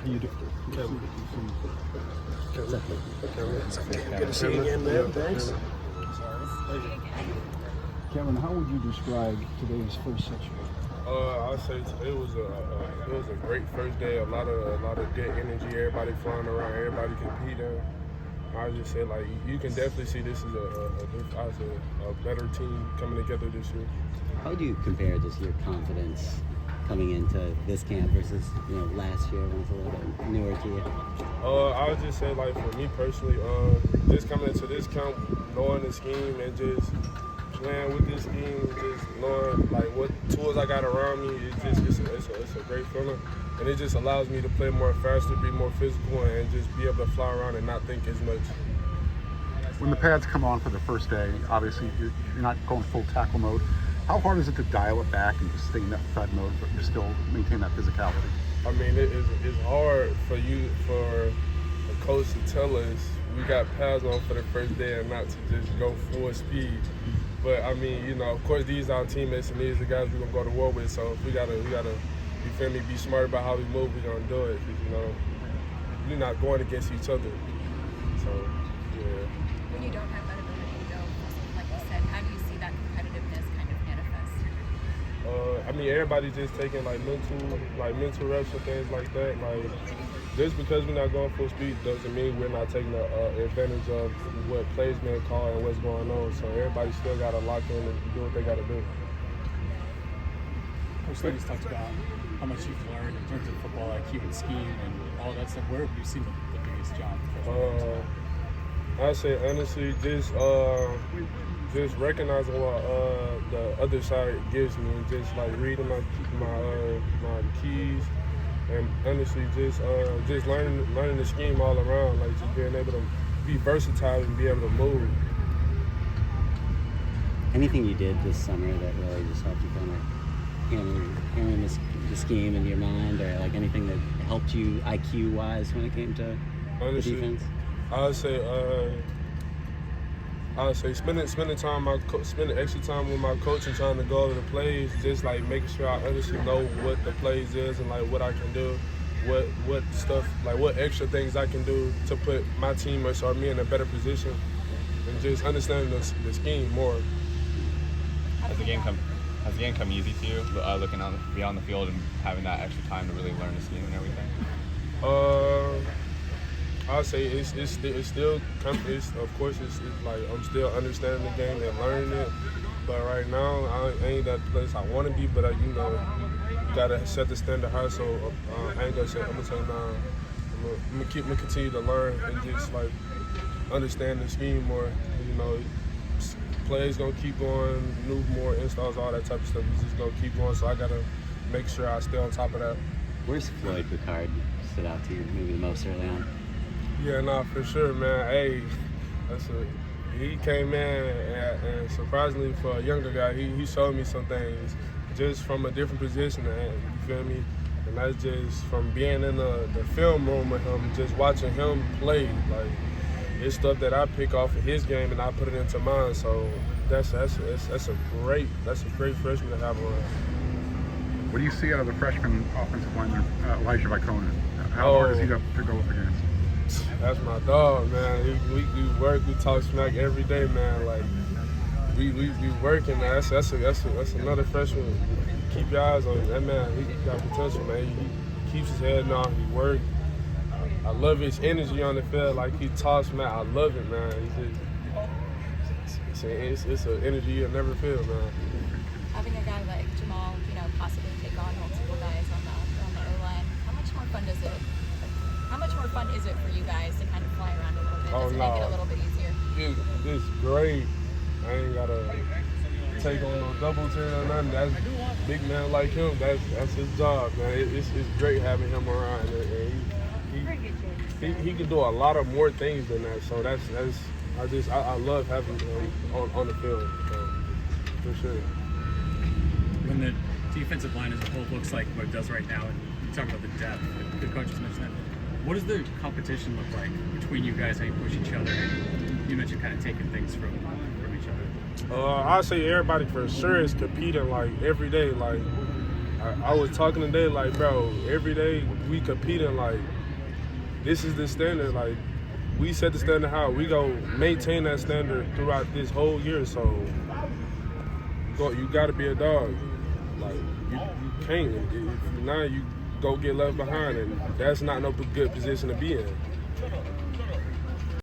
You do. Kameryn. Good to see you again, man. Thanks. Kameryn, how would you describe today's first session? I'd say today was a great first day. A lot of good energy. Everybody flying around. Everybody competing. I just say like you can definitely see this is a better team coming together this year. How do you compare just your confidence coming into this camp versus last year when it's a little bit newer to you? I would just say like for me personally, just coming into this camp, knowing the scheme and just playing with this scheme, just knowing like what tools I got around me, it's a great feeling, and it just allows me to play more faster, be more physical, and just be able to fly around and not think as much. When the pads come on for the first day, obviously you're not going full tackle mode. How hard is it to dial it back and just stay in that thud mode, but you still maintain that physicality? I mean, it's hard for a coach to tell us we got pads on for the first day and not to just go full speed. But I mean, of course, these are our teammates and these are the guys we're gonna go to war with. So we gotta, you feel me, be smart about how we move. We're gonna do it because we're not going against each other. So yeah. When you don't have that ability to go, like you said, how do you see that competitiveness kind of manifest? I mean, everybody's just taking like mental reps and things like that. Like just because we're not going full speed doesn't mean we're not taking advantage of what plays being called and what's going on. So everybody still got to lock in and do what they got to do. Coach Lenny's talked about how much you've learned in terms of football IQ and scheme and all that stuff. Where have you seen the biggest jump? I say honestly, just recognizing what the other side gives me, and just like reading my keys, and honestly just learning the scheme all around, like just being able to be versatile and be able to move. Anything you did this summer that really just helped you kind of hammer the scheme into your mind, or like anything that helped you IQ wise when it came to honestly, the defense? I would say spending extra time with my coach and trying to go over the plays, just like making sure I honestly know what the plays is and like what I can do, what stuff, like what extra things I can do to put my teammates or me in a better position, and just understanding the scheme more. Has the game come easy to you, looking beyond the field and having that extra time to really learn the scheme and everything? I'll say it's still of course it's like I'm still understanding the game and learning it, but right now I ain't that place I want to be, but you gotta set the standard high, so I ain't gonna say, I'm gonna say nah. I'm gonna continue to learn and just like understand the scheme more. Plays gonna keep going, more installs, all that type of stuff. It's just gonna keep going, so I gotta make sure I stay on top of that. Where's Floyd Picard stood out to you maybe the most early on? Yeah, nah, for sure, man. Hey, he came in and surprisingly for a younger guy, he showed me some things just from a different position, man. You feel me? And that's just from being in the film room with him, just watching him play. Like, it's stuff that I pick off of his game and I put it into mine. So that's a great freshman to have around. What do you see out of the freshman offensive lineman, Elijah Vicona? How hard is he to go up against? That's my dog, man. We work, we talk smack every day, man. Like we working, man. That's another freshman. Keep your eyes on him. That man, he got potential, man. He keeps his head down. He work. I love his energy on the field. Like he talks, man. I love it, man. It's an energy you'll never feel, man. Having a guy like Jamal, possibly take on multiple guys on the O-line, how much more fun is it for you guys to kind of fly around a little bit? Does it make it a little bit easier? It's great. I ain't gotta take on no double team or nothing. That's big man like him. That's his job, man. It's great having him around. And he can do a lot of more things than that. So I love having him on the field, for sure. When the defensive line as a whole looks like what it does right now, and you talk about the depth, the coaches mentioned that. What does the competition look like between you guys? How you push each other? And you mentioned kind of taking things from each other. I'd say everybody for sure is competing like every day. Like I was talking today, like, bro, every day we competing, like, this is the standard. Like, we set the standard high. We go maintain that standard throughout this whole year. So you got to be a dog. Like, you can't. If you're not, you go get left behind, and that's not no good position to be in.